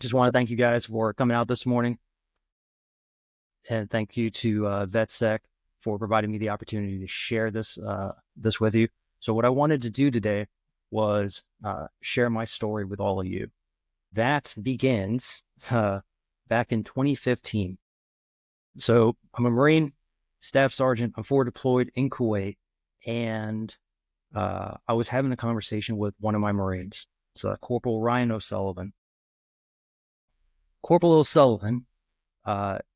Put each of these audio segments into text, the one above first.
Just want to thank you guys for coming out this morning, and thank you to VetSec for providing me the opportunity to share this with you. So what I wanted to do today was share my story with all of you. That begins back in 2015. So I'm a Marine Staff Sergeant. I'm forward deployed in Kuwait, and I was having a conversation with one of my Marines. It's Corporal Ryan O'Sullivan. Corporal O'Sullivan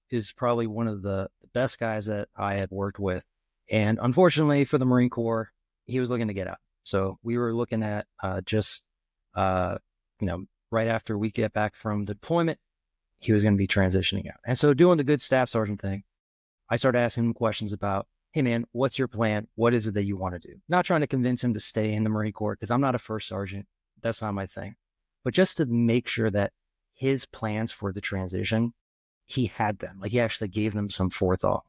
is probably one of the best guys that I had worked with. And unfortunately for the Marine Corps, he was looking to get out. So we were looking at right after we get back from the deployment, he was going to be transitioning out. And so doing the good staff sergeant thing, I started asking him questions about, hey man, what's your plan? What is it that you want to do? Not trying to convince him to stay in the Marine Corps, because I'm not a first sergeant. That's not my thing. But just to make sure that his plans for the transition, he had them. Like, he actually gave them some forethought.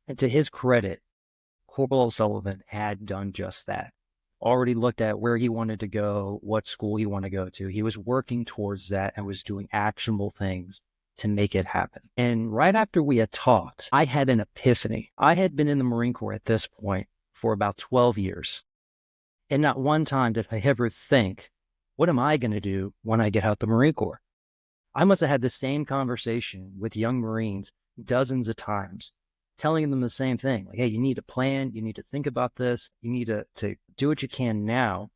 And to his credit, Corporal O'Sullivan had done just that. Already looked at where he wanted to go, what school he wanted to go to. He was working towards that and was doing actionable things to make it happen. And right after we had talked, I had an epiphany. I had been in the Marine Corps at this point for about 12 years. And not one time did I ever think, what am I going to do when I get out the Marine Corps? I must have had the same conversation with young Marines dozens of times, telling them the same thing. Like, hey, you need to plan, you need to think about this, you need to do what you can now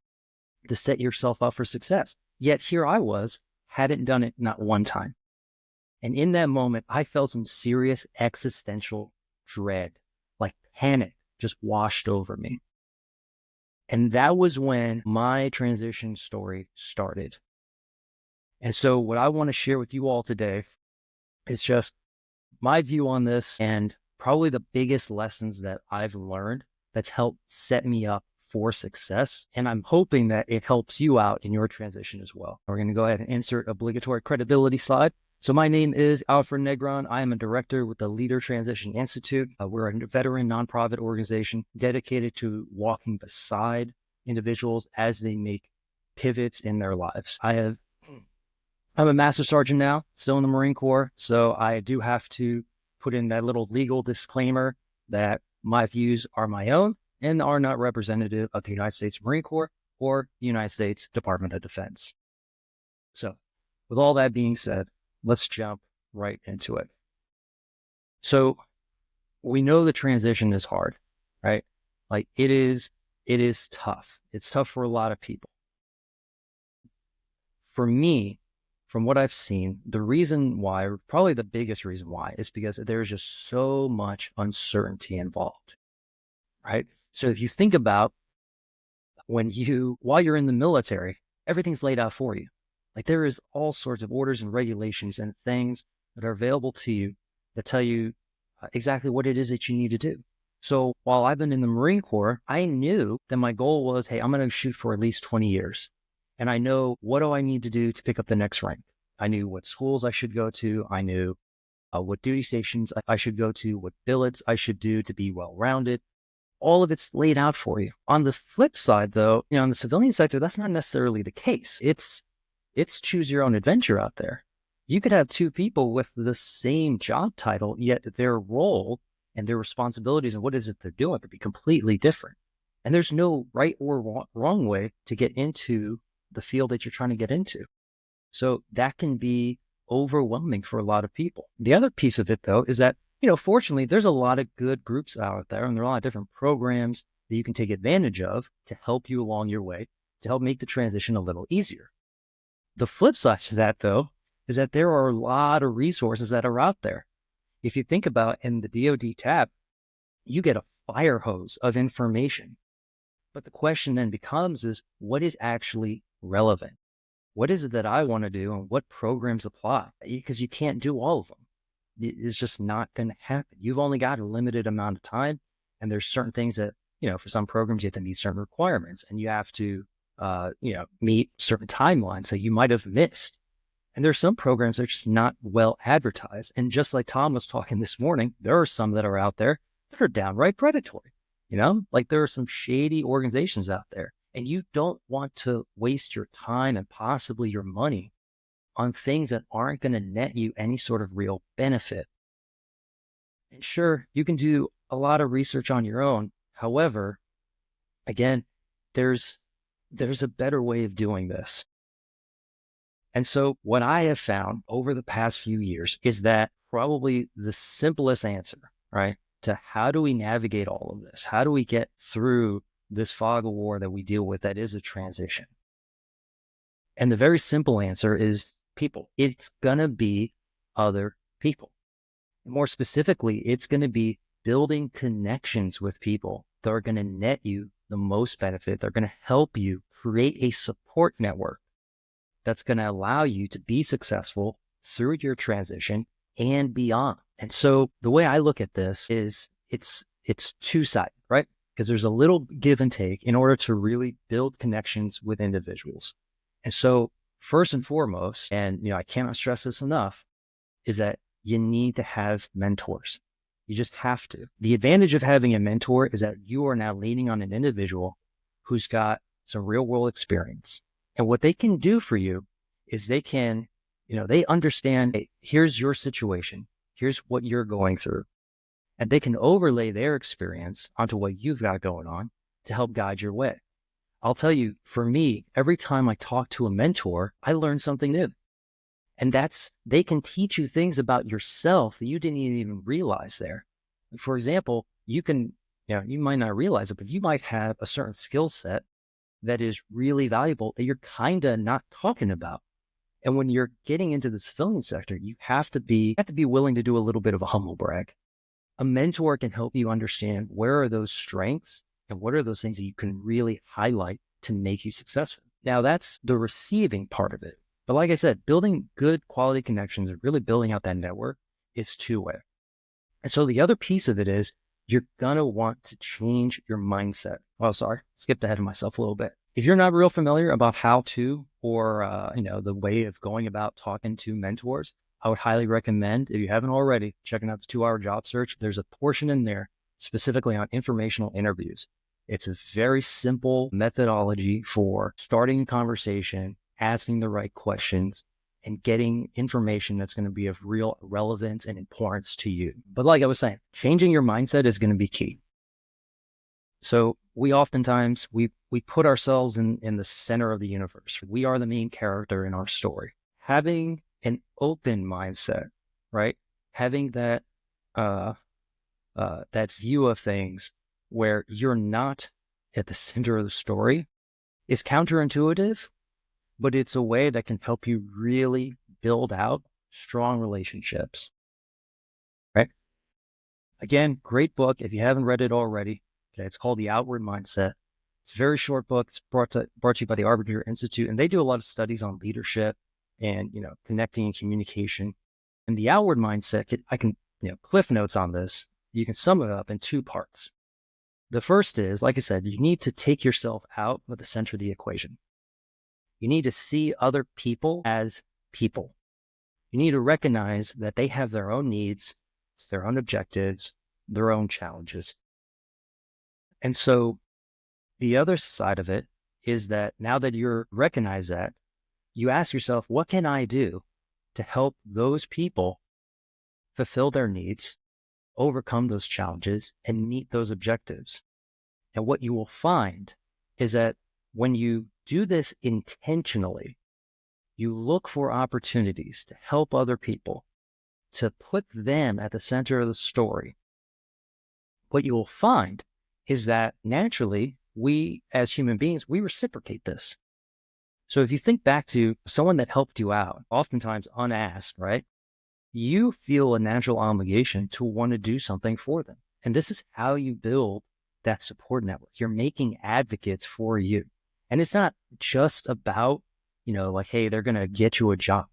to set yourself up for success. Yet here I was, hadn't done it not one time. And in that moment, I felt some serious existential dread, like panic just washed over me. And that was when my transition story started. And so what I want to share with you all today is just my view on this, and probably the biggest lessons that I've learned that's helped set me up for success. And I'm hoping that it helps you out in your transition as well. We're going to go ahead and insert obligatory credibility slide. So my name is Alfred Negron. I am a director with the Leader Transition Institute. We're a veteran nonprofit organization dedicated to walking beside individuals as they make pivots in their lives. I'm a Master Sergeant now, still in the Marine Corps. So I do have to put in that little legal disclaimer that my views are my own and are not representative of the United States Marine Corps or the United States Department of Defense. So with all that being said, let's jump right into it. So we know the transition is hard, right? Like, it is tough. It's tough for a lot of people. For me, from what I've seen, the reason why, or probably the biggest reason why, is because there's just so much uncertainty involved, right? So if you think about while you're in the military, everything's laid out for you. Like, there is all sorts of orders and regulations and things that are available to you that tell you exactly what it is that you need to do. So while I've been in the Marine Corps, I knew that my goal was, hey, I'm going to shoot for at least 20 years. And I know, what do I need to do to pick up the next rank? I knew what schools I should go to. I knew what duty stations I should go to, what billets I should do to be well-rounded. All of it's laid out for you. On the flip side, though, on the civilian sector, that's not necessarily the case. It's choose your own adventure out there. You could have two people with the same job title, yet their role and their responsibilities and what is it they're doing could be completely different. And there's no right or wrong way to get into the field that you're trying to get into. So that can be overwhelming for a lot of people. The other piece of it, though, is that, fortunately, there's a lot of good groups out there, and there are a lot of different programs that you can take advantage of to help you along your way, to help make the transition a little easier. The flip side to that, though, is that there are a lot of resources that are out there. If you think about, in the DoD tab, you get a fire hose of information. But the question then becomes is, what is actually relevant? What is it that I want to do, and what programs apply? Because you can't do all of them. It's just not going to happen. You've only got a limited amount of time, and there's certain things that, for some programs, you have to meet certain requirements, and you have to, meet certain timelines that you might have missed. And there's some programs that are just not well advertised. And just like Tom was talking this morning, there are some that are out there that are downright predatory. Like, there are some shady organizations out there, and you don't want to waste your time and possibly your money on things that aren't going to net you any sort of real benefit. And sure, you can do a lot of research on your own. However, again, there's a better way of doing this. And so what I have found over the past few years is that probably the simplest answer, right, to how do we navigate all of this? How do we get through this fog of war that we deal with that is a transition? And the very simple answer is people. It's going to be other people. More specifically, it's going to be building connections with people that are going to net you the most benefit. They're going to help you create a support network that's going to allow you to be successful through your transition and beyond. And so the way I look at this is it's two-sided, right? Because there's a little give and take in order to really build connections with individuals. And so first and foremost, and I cannot stress this enough, is that you need to have mentors. You just have to. The advantage of having a mentor is that you are now leaning on an individual who's got some real world experience. And what they can do for you is they can, they understand, hey, here's your situation. Here's what you're going through. And they can overlay their experience onto what you've got going on to help guide your way. I'll tell you, for me, every time I talk to a mentor, I learn something new. And they can teach you things about yourself that you didn't even realize there. For example, you might not realize it, but you might have a certain skill set that is really valuable that you're kind of not talking about. And when you're getting into this filming sector, you have to be willing to do a little bit of a humble brag. A mentor can help you understand where are those strengths and what are those things that you can really highlight to make you successful. Now that's the receiving part of it. But like I said, building good quality connections and really building out that network is two-way. And so the other piece of it is you're going to want to change your mindset. Oh, sorry, skipped ahead of myself a little bit. If you're not real familiar about how to, or, the way of going about talking to mentors, I would highly recommend, if you haven't already, checking out the 2-Hour Job Search. There's a portion in there specifically on informational interviews. It's a very simple methodology for starting a conversation, asking the right questions, and getting information that's going to be of real relevance and importance to you. But like I was saying, changing your mindset is going to be key. So we oftentimes, we put ourselves in the center of the universe. We are the main character in our story. Having an open mindset, right? Having that view of things where you're not at the center of the story is counterintuitive, but it's a way that can help you really build out strong relationships, right? Again, great book. If you haven't read it already, okay, it's called The Outward Mindset. It's a very short book. It's brought to you by the Arbiter Institute, and they do a lot of studies on leadership and, connecting and communication. And the outward mindset, I can, cliff notes on this. You can sum it up in 2 parts. The first is, like I said, you need to take yourself out of the center of the equation. You need to see other people as people. You need to recognize that they have their own needs, their own objectives, their own challenges. And so the other side of it is that now that you recognize that, you ask yourself, what can I do to help those people fulfill their needs, overcome those challenges, and meet those objectives? And what you will find is that when you do this intentionally, you look for opportunities to help other people, to put them at the center of the story. What you will find is that naturally, we as human beings, we reciprocate this. So if you think back to someone that helped you out, oftentimes unasked, right? You feel a natural obligation to want to do something for them. And this is how you build that support network. You're making advocates for you. And it's not just about, like, hey, they're going to get you a job,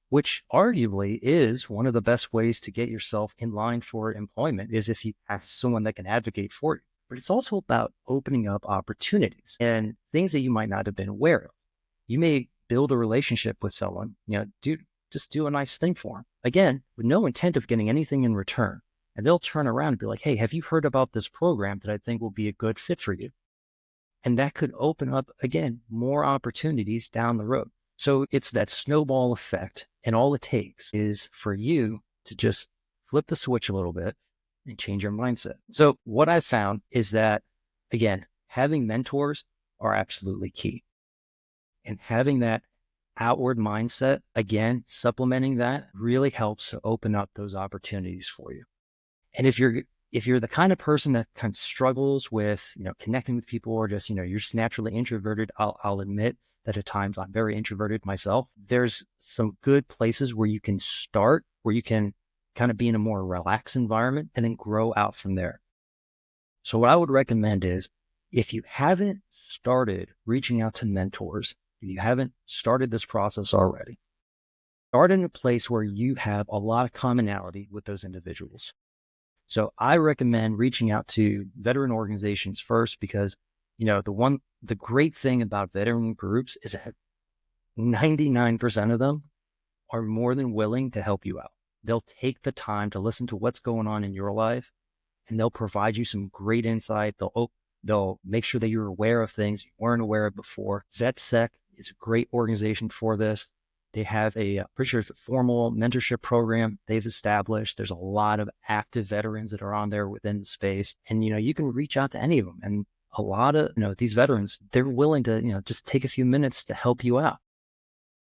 which arguably is one of the best ways to get yourself in line for employment, is if you have someone that can advocate for you. But it's also about opening up opportunities and things that you might not have been aware of. You may build a relationship with someone, just do a nice thing for them. Again, with no intent of getting anything in return. And they'll turn around and be like, hey, have you heard about this program that I think will be a good fit for you? And that could open up, again, more opportunities down the road. So it's that snowball effect. And all it takes is for you to just flip the switch a little bit and change your mindset. So what I found is that, again, having mentors are absolutely key. And having that outward mindset, again, supplementing that really helps to open up those opportunities for you. And if you're the kind of person that kind of struggles with, connecting with people, or just, you're just naturally introverted, I'll admit that at times I'm very introverted myself. There's some good places where you can start, where you can kind of be in a more relaxed environment and then grow out from there. So what I would recommend is, if you haven't started reaching out to mentors, if you haven't started this process already, start in a place where you have a lot of commonality with those individuals. So I recommend reaching out to veteran organizations first, because, the great thing about veteran groups is that 99% of them are more than willing to help you out. They'll take the time to listen to what's going on in your life, and they'll provide you some great insight. They'll make sure that you're aware of things you weren't aware of before. VetSec is a great organization for this. They have pretty sure it's a formal mentorship program they've established. There's a lot of active veterans that are on there within the space. And, you can reach out to any of them. And a lot of, these veterans, they're willing to, just take a few minutes to help you out.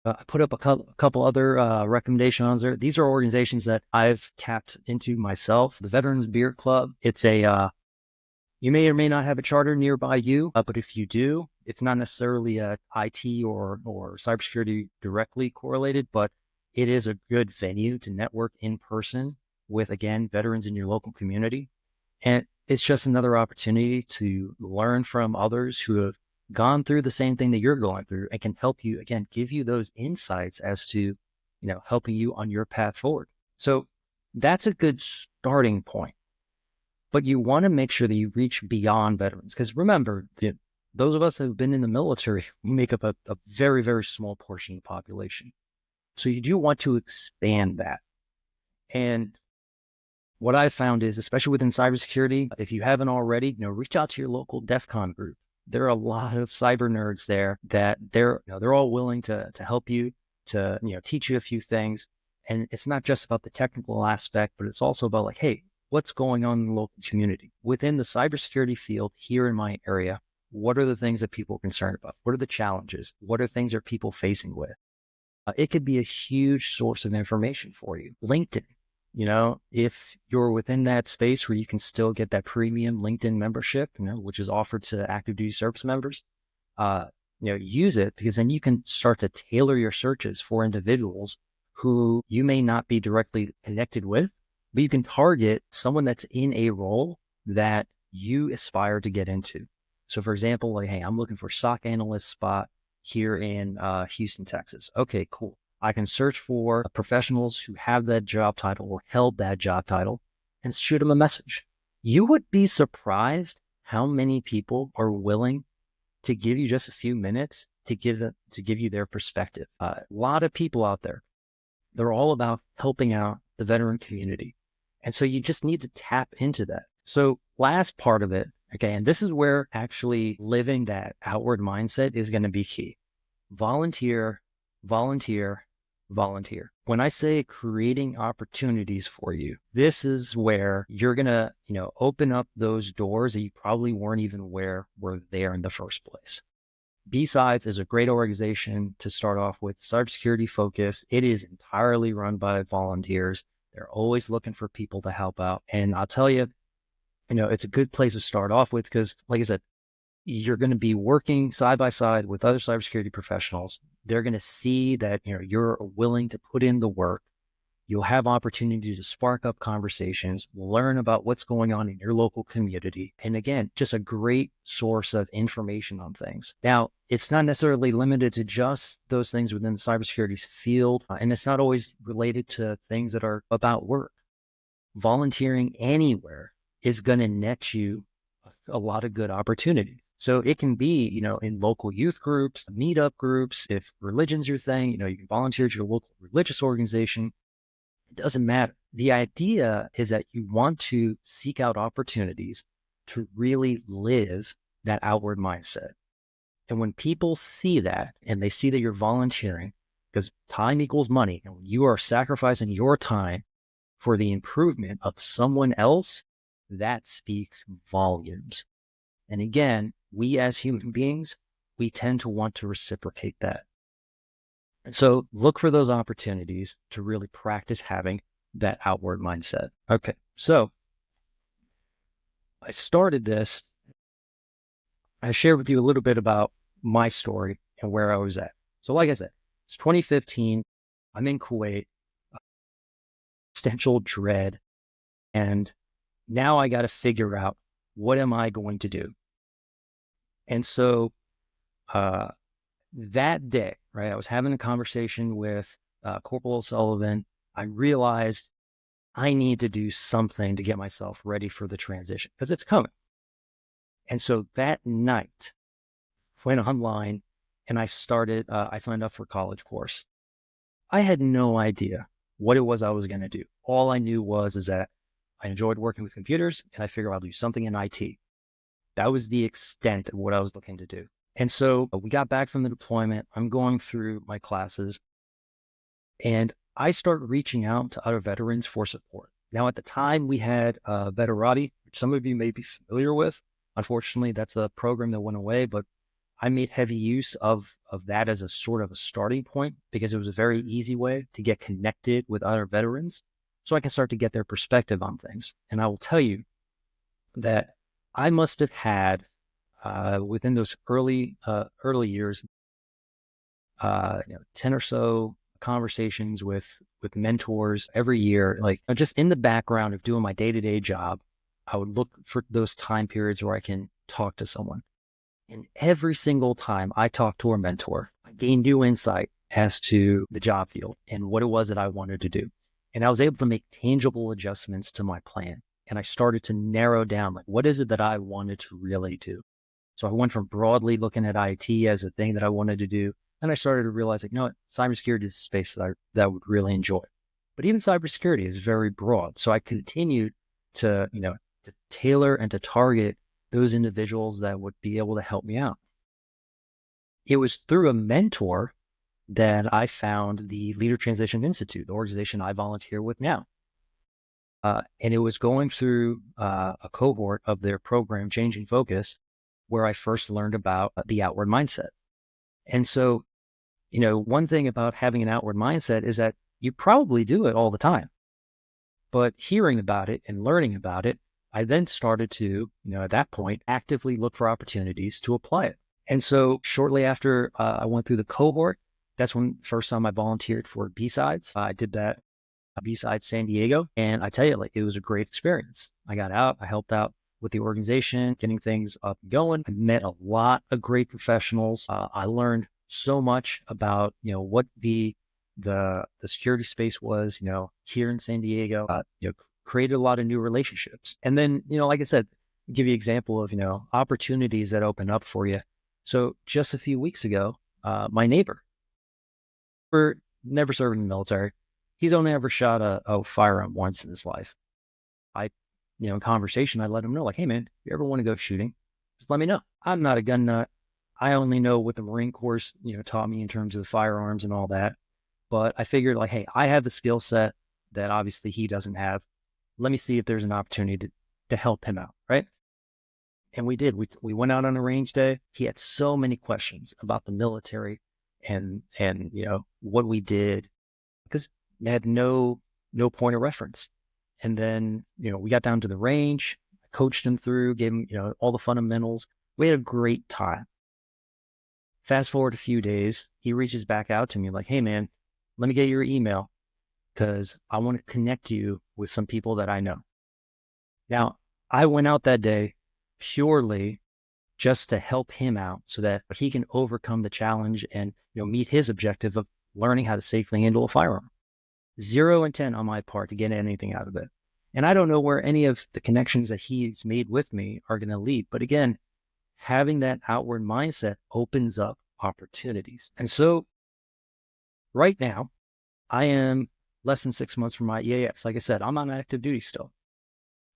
I put up a couple other recommendations there. These are organizations that I've tapped into myself. The Veterans Beer Club. It's you may or may not have a charter nearby you, but if you do, it's not necessarily a IT or cybersecurity directly correlated, but it is a good venue to network in person with, again, veterans in your local community. And it's just another opportunity to learn from others who have gone through the same thing that you're going through, and can help you, again, give you those insights as to, helping you on your path forward. So that's a good starting point. But you want to make sure that you reach beyond veterans, because remember, those of us that have been in the military, we make up a very, very small portion of the population. So you do want to expand that. And what I found is, especially within cybersecurity, if you haven't already, reach out to your local DEF CON group. There are a lot of cyber nerds there that they're all willing to help you, to, teach you a few things. And it's not just about the technical aspect, but it's also about, like, hey, what's going on in the local community within the cybersecurity field here in my area? What are the things that people are concerned about? What are the challenges? What are things that people facing with? It could be a huge source of information for you. LinkedIn, if you're within that space where you can still get that premium LinkedIn membership, which is offered to active duty service members, use it, because then you can start to tailor your searches for individuals who you may not be directly connected with, but you can target someone that's in a role that you aspire to get into. So for example, like, hey, I'm looking for a SOC analyst spot here in Houston, Texas. Okay, cool. I can search for professionals who have that job title or held that job title and shoot them a message. You would be surprised how many people are willing to give you just a few minutes to give you their perspective. A lot of people out there, they're all about helping out the veteran community. And so you just need to tap into that. So last part of it, okay, and this is where actually living that outward mindset is going to be key. Volunteer, volunteer, volunteer. When I say creating opportunities for you, this is where you're going to, open up those doors that you probably weren't even aware were there in the first place. B-Sides is a great organization to start off with, cybersecurity focus. It is entirely run by volunteers. They're always looking for people to help out. And I'll tell you, it's a good place to start off with, because, like I said, you're going to be working side by side with other cybersecurity professionals. They're going to see that, you're willing to put in the work. You'll have opportunity to spark up conversations, learn about what's going on in your local community. And again, just a great source of information on things. Now, it's not necessarily limited to just those things within the cybersecurity field, and it's not always related to things that are about work. Volunteering anywhere is going to net you a lot of good opportunities. So it can be, in local youth groups, meetup groups. If religion's your thing, you can volunteer at your local religious organization. It doesn't matter. The idea is that you want to seek out opportunities to really live that outward mindset. And when people see that and they see that you're volunteering, because time equals money, and when you are sacrificing your time for the improvement of someone else, that speaks volumes. And again, we as human beings, we tend to want to reciprocate that. And so look for those opportunities to really practice having that outward mindset. Okay. So I started this. I shared with you a little bit about my story and where I was at. So like I said, it's 2015. I'm in Kuwait, existential dread. And now I got to figure out, what am I going to do? And so that day, right, I was having a conversation with Corporal O'Sullivan. I realized I need to do something to get myself ready for the transition because it's coming. And so that night, went online and I signed up for a college course. I had no idea what it was I was going to do. All I knew is that I enjoyed working with computers and I figured I'll do something in IT. That was the extent of what I was looking to do. And so we got back from the deployment. I'm going through my classes and I start reaching out to other veterans for support. Now, at the time, we had Veterati, which some of you may be familiar with. Unfortunately, that's a program that went away, but I made heavy use of that as a sort of a starting point because it was a very easy way to get connected with other veterans so I can start to get their perspective on things. And I will tell you that I must have had within those early years, 10 or so conversations with mentors every year, like just in the background of doing my day-to-day job. I would look for those time periods where I can talk to someone. And every single time I talked to a mentor, I gained new insight as to the job field and what it was that I wanted to do. And I was able to make tangible adjustments to my plan. And I started to narrow down, like, what is it that I wanted to really do? So I went from broadly looking at IT as a thing that I wanted to do. And I started to realize, like, cybersecurity is a space that I would really enjoy. But even cybersecurity is very broad. So I continued to, to tailor and to target those individuals that would be able to help me out. It was through a mentor that I found the Leader Transition Institute, the organization I volunteer with now. And it was going through a cohort of their program, Changing Focus, where I first learned about the outward mindset. And so, one thing about having an outward mindset is that you probably do it all the time. But hearing about it and learning about it, I then started to, at that point, actively look for opportunities to apply it. And so shortly after I went through the cohort, that's when first time I volunteered for B-Sides. I did that at B-Sides San Diego. And I tell you, like, it was a great experience. I got out, I helped out with the organization, getting things up and going. I met a lot of great professionals. I learned so much about, what the security space was, here in San Diego, created a lot of new relationships. And then, like I said, give you an example of, opportunities that open up for you. So just a few weeks ago, my neighbor, never served in the military. He's only ever shot a firearm once in his life. In conversation, I let him know, like, hey man, if you ever want to go shooting, just let me know. I'm not a gun nut. I only know what the Marine Corps, taught me in terms of firearms and all that. But I figured, like, hey, I have the skill set that obviously he doesn't have. Let me see if there's an opportunity to help him out, right? And we did. We went out on a range day. He had so many questions about the military and what we did, because he had no point of reference. And then, we got down to the range, I coached him through, gave him, all the fundamentals. We had a great time. Fast forward a few days, he reaches back out to me like, hey man, let me get your email because I want to connect you with some people that I know. Now, I went out that day purely just to help him out so that he can overcome the challenge and, meet his objective of learning how to safely handle a firearm. 0 intent on my part to get anything out of it. And I don't know where any of the connections that he's made with me are going to lead. But again, having that outward mindset opens up opportunities. And so right now, I am less than 6 months from my EAS. Like I said, I'm on active duty still.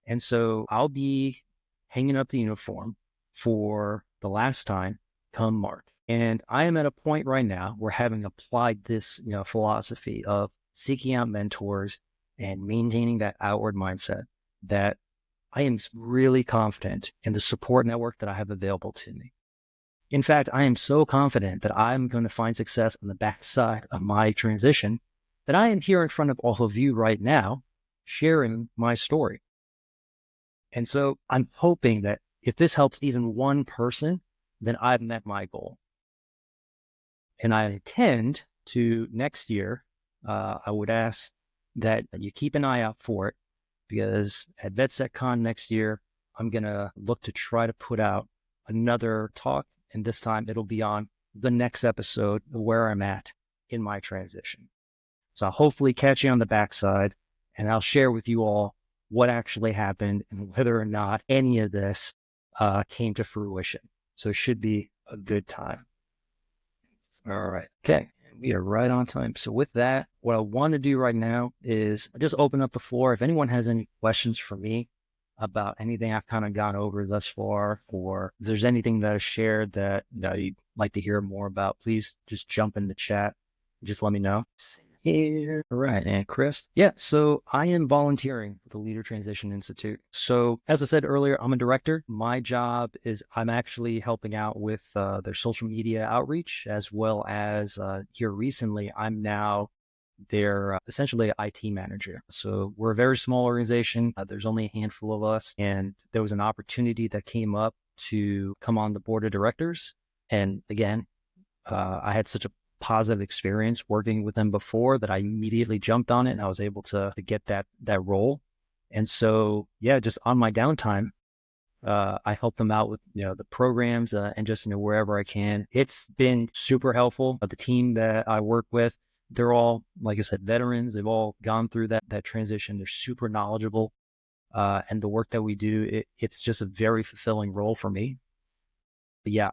And so I'll be hanging up the uniform for the last time come March. And I am at a point right now where, having applied this, philosophy of seeking out mentors and maintaining that outward mindset, that I am really confident in the support network that I have available to me. In fact, I am so confident that I'm going to find success on the backside of my transition that I am here in front of all of you right now, sharing my story. And so I'm hoping that if this helps even one person, then I've met my goal. And I intend to, next year, I would ask that you keep an eye out for it, because at VetSecCon next year, I'm going to look to try to put out another talk. And this time it'll be on the next episode, where I'm at in my transition. So I'll hopefully catch you on the backside, and I'll share with you all what actually happened and whether or not any of this came to fruition. So it should be a good time. All right. Okay. We are right on time. So with that, what I want to do right now is just open up the floor. If anyone has any questions for me about anything I've kind of gone over thus far, or if there's anything that I shared that you'd like to hear more about, please just jump in the chat. Just let me know. Here. All right. And Chris. Yeah. So I am volunteering with the Leader Transition Institute. So as I said earlier, I'm a director. My job is I'm actually helping out with their social media outreach, as well as here recently, I'm now their essentially IT manager. So we're a very small organization. There's only a handful of us. And there was an opportunity that came up to come on the board of directors. And again, I had such a positive experience working with them before that I immediately jumped on it, and I was able to get that role. And so, yeah, just on my downtime, I help them out with, the programs and just, wherever I can. It's been super helpful. The team that I work with, they're all, like I said, veterans. They've all gone through that transition. They're super knowledgeable. And the work that we do, it's just a very fulfilling role for me. But yeah,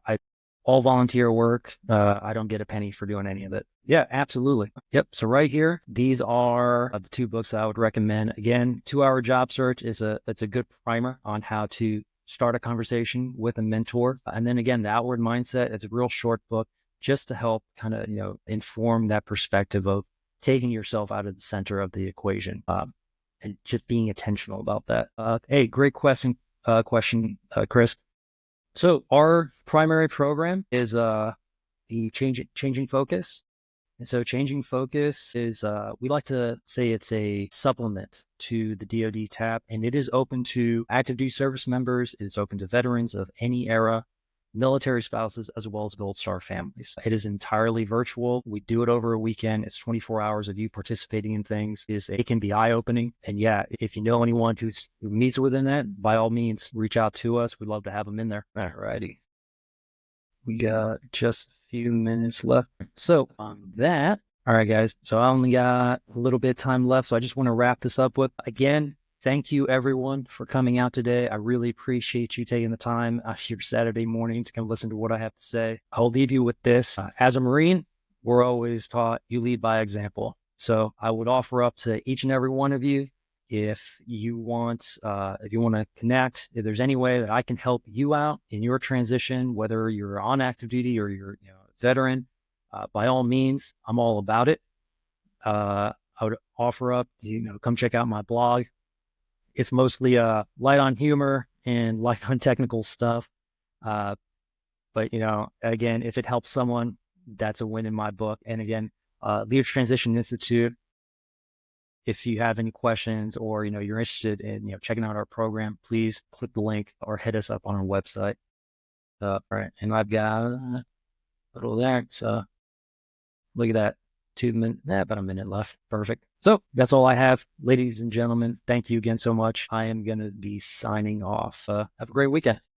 all volunteer work. I don't get a penny for doing any of it. Yeah, absolutely. Yep. So right here, these are the two books I would recommend. Again, 2-Hour Job Search it's a good primer on how to start a conversation with a mentor. And then again, The Outward Mindset, it's a real short book just to help kind of, inform that perspective of taking yourself out of the center of the equation, and just being intentional about that. Hey, great question, Chris. So our primary program is the Changing Focus. And so Changing Focus is, we like to say it's a supplement to the DoD TAP, and it is open to active duty service members. It is open to veterans of any era, military spouses, as well as Gold Star families. It is entirely virtual. We do it over a weekend. It's 24 hours of you participating in things. It can be eye-opening. And yeah, if you know anyone who meets within that, by all means, reach out to us. We'd love to have them in there. All righty. We got just a few minutes left. So on that, all right, guys. So I only got a little bit of time left. So I just want to wrap this up with, again, thank you, everyone, for coming out today. I really appreciate you taking the time your Saturday morning to come listen to what I have to say. I'll leave you with this. As a Marine, we're always taught you lead by example. So I would offer up to each and every one of you, if you want to connect, if there's any way that I can help you out in your transition, whether you're on active duty or you're a veteran, by all means, I'm all about it. I would offer up, come check out my blog. It's mostly light on humor and light on technical stuff. But, again, if it helps someone, that's a win in my book. And again, Leader Transition Institute, if you have any questions or, you're interested in, checking out our program, please click the link or hit us up on our website. All right. And I've got a little there. So look at that. 2 minutes, about a minute left. Perfect. So that's all I have. Ladies and gentlemen, thank you again so much. I am going to be signing off. Have a great weekend.